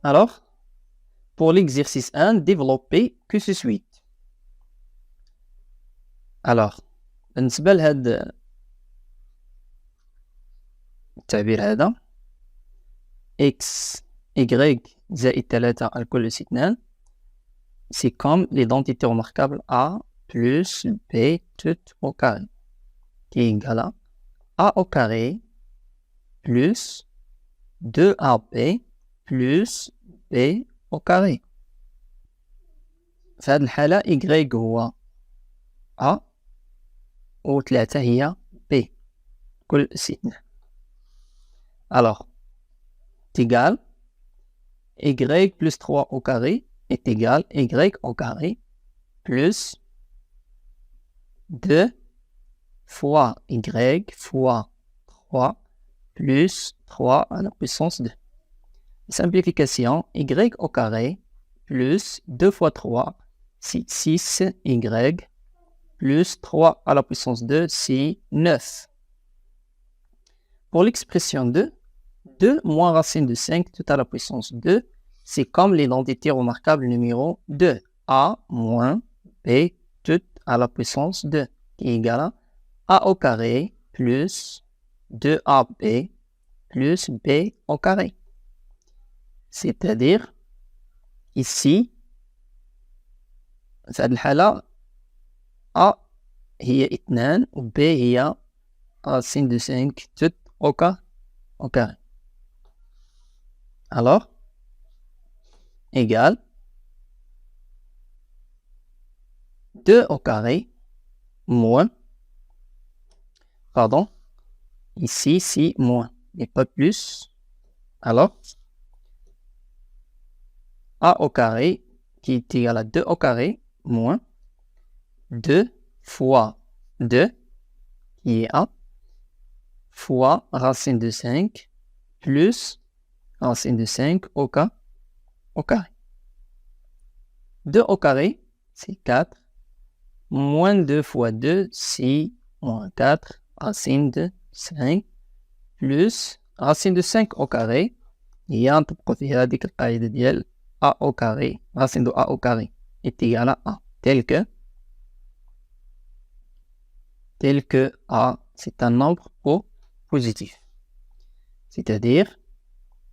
Alors, pour l'exercice 1, développer que ce suite. Alors, بالنسبة لهاد التعبير هذا x, y زائد 3 الكل أس 2 c'est comme l'identité remarquable A plus B tout au carré qui est égal à A au carré plus 2AB plus B au carré. في هذه الحالة y هو A و 3 هي B كل أس 2. Alors, c'est égal y plus 3 au carré est égal y au carré plus 2 fois y fois 3 plus 3 à la puissance 2. Simplification, y au carré plus 2 fois 3, c'est 6y plus 3 à la puissance 2, c'est 9. Pour l'expression 2, 2 moins racine de 5 tout à la puissance 2, c'est comme l'identité remarquable numéro 2, a moins b tout à la puissance 2, qui est égal à a au carré plus 2ab plus b au carré. C'est-à-dire, ici, في هذه الحالة a هي 2 و b هي racine de 5 tout au carré. Alors, égale 2 au carré moins, pardon, ici c'est moins et pas plus. Alors, a au carré qui est égal à 2 au carré moins 2 fois 2 qui est a fois racine de 5 plus racine de 5 au carré. 2 au carré, c'est 4. Moins 2 fois 2, c'est moins 4. Racine de 5 plus racine de 5 au carré. ينطبق في هذيك القاعدة ديال a au carré. Racine de a au carré est égal à a. Tel que a, c'est un nombre positif. C'est-à-dire,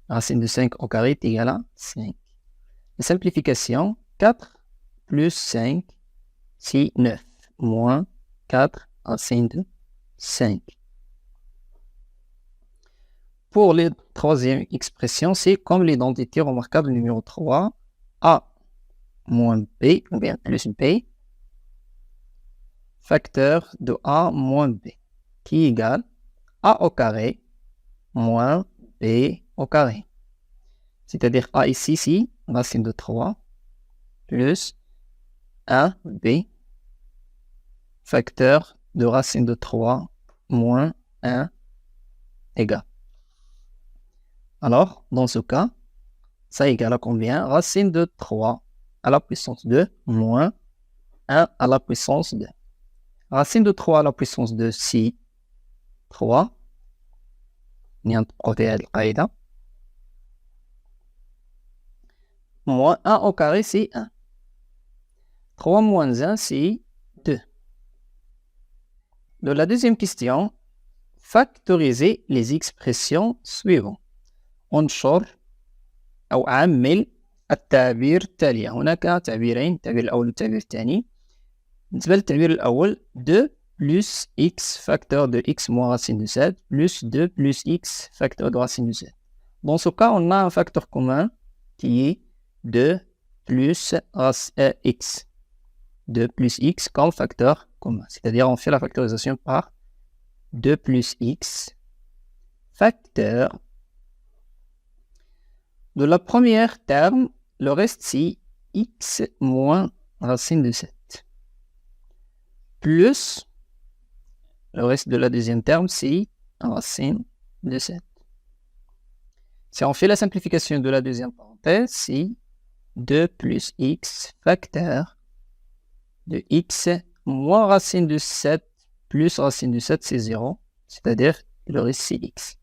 racine de 5 au carré est égal à 5. La simplification, 4 plus 5, c'est 9. Moins 4 racine de 5. Pour la troisième expression, c'est comme l'identité remarquable numéro 3, a moins b, ou bien plus b, facteur de a moins b, qui est égal à a au carré moins b au carré. C'est-à-dire a ici, c'est racine de 3 plus 1b facteur de racine de 3 moins 1 égale. Alors, dans ce cas, ça égale à combien? Racine de 3 à la puissance 2 moins 1 à la puissance 2. Racine de 3 à la puissance 2, c'est 3. Moins 1 au carré, c'est 1. 3 moins 1, c'est 2. De la deuxième question, factoriser les expressions suivantes. انشر أو عمل التعبير التالي. هناك تعبيرين، التعبير الأول والتعبير الثاني. بالنسبة للتعبير الأول 2 plus x facteur de x moins racine de 7 plus 2 plus x facteur de racine de 7. Dans ce cas, on a un facteur commun qui est 2 plus x. 2 plus x comme facteur commun. C'est-à-dire on fait la factorisation par 2 plus x facteur de la première terme, le reste c'est x moins racine de 7. Plus le reste de la deuxième terme, c'est racine de 7. Si on fait la simplification de la deuxième parenthèse, c'est 2 plus x facteur de x moins racine de 7 plus racine de 7, c'est 0. C'est-à-dire le reste c'est x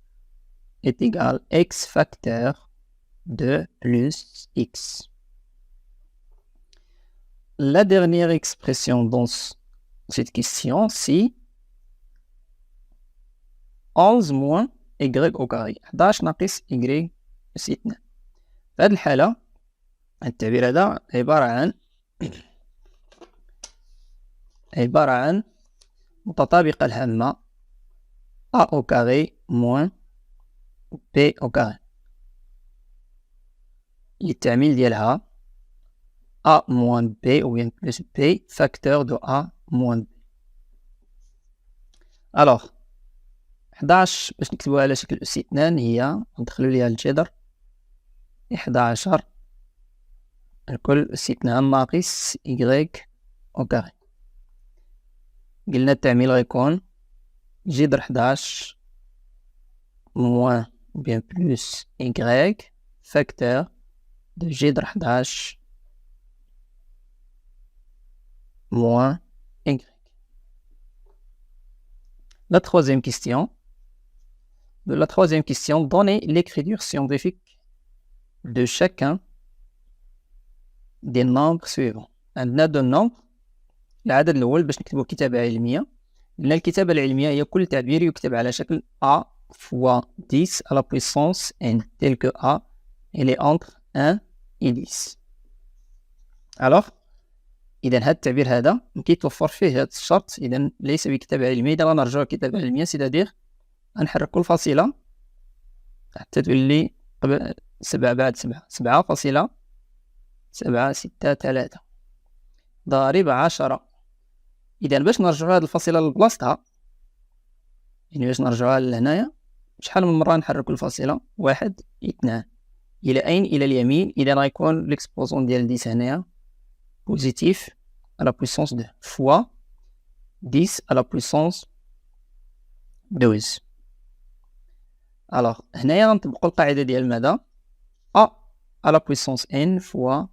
est égal à x facteur 2 plus x. La dernière expression dans cette question, c'est 11 moins y au carré. 11 ناقص y أس 2. في هذه الحالة التعبير هذا عبارة عن متطابقة الهامة a au carré moins b au carré. للتعميل ديالها a moins b ou bien plus b facteur de a moins b. Alors 11 باش نكتبوها على شكل أس 2 هي ندخلو ليها الجذر 11 الكل أس 2 ناقص y au carré. قلنا التعميل غيكون جذر 11 moins ou bien plus y facteur de جذر 11 moins y. La troisième question. De la troisième question, donnez l'écriture scientifique de chacun des nombres suivants. عندنا دو نومبر. العدد الأول باش نكتبو كتابة علمية. قلنا الكتابة العلمية هي كل تعبير يكتب على شكل a fois 10 à la puissance n, tel que a il est entre 1 et 10. Alors إذا هذا التعبير هذا كيتوفر فيه هذا الشرط، إذا ليس بكتابة علمية. إذا غنرجعو كتابة علمية سيتادير غنحركو الفاصلة حتى تولي 7 بعد 7 7.7 6 3 ضارب 10. إذا باش نرجعو هاد الفاصلة لبلاصتها، يعني باش نرجعوها لهنايا، شحال من مرة نحركو الفاصلة؟ 1 2. إلى أين؟ إلى اليمين. إذا غيكون ليكسبوزون ديال 10 هنايا بوزيتيف à la puissance 2 fois 10 à la puissance 12. Alors هنايا غنطبقو القاعدة ديال ماذا؟ a à la puissance n fois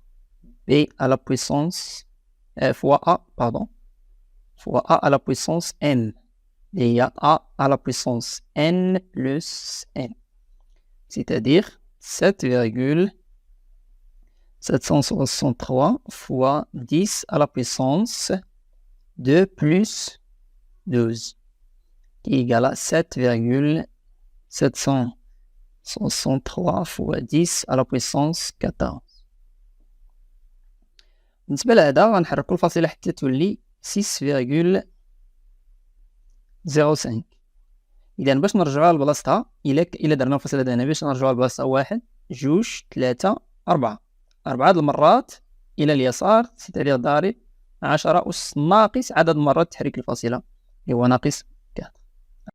b à la puissance fois a fois a à la puissance n. Et il y a a à la puissance n plus n, c'est-à-dire 7,763 fois 10 à la puissance 2 plus 12, qui est égal à 7,763 fois 10 à la puissance 14. بالنسبة لهذا غنحركو الفاصلة حتى تولي 6,05. إذا باش نرجعوها لبلاصتها، إلا درنا الفاصلة هنا باش نرجعوها لبلاصتها 1 2 3 4 د المرات إلى اليسار، سيتادير ضارب 10 أس ناقص عدد مرات تحريك الفاصلة اللي هو ناقص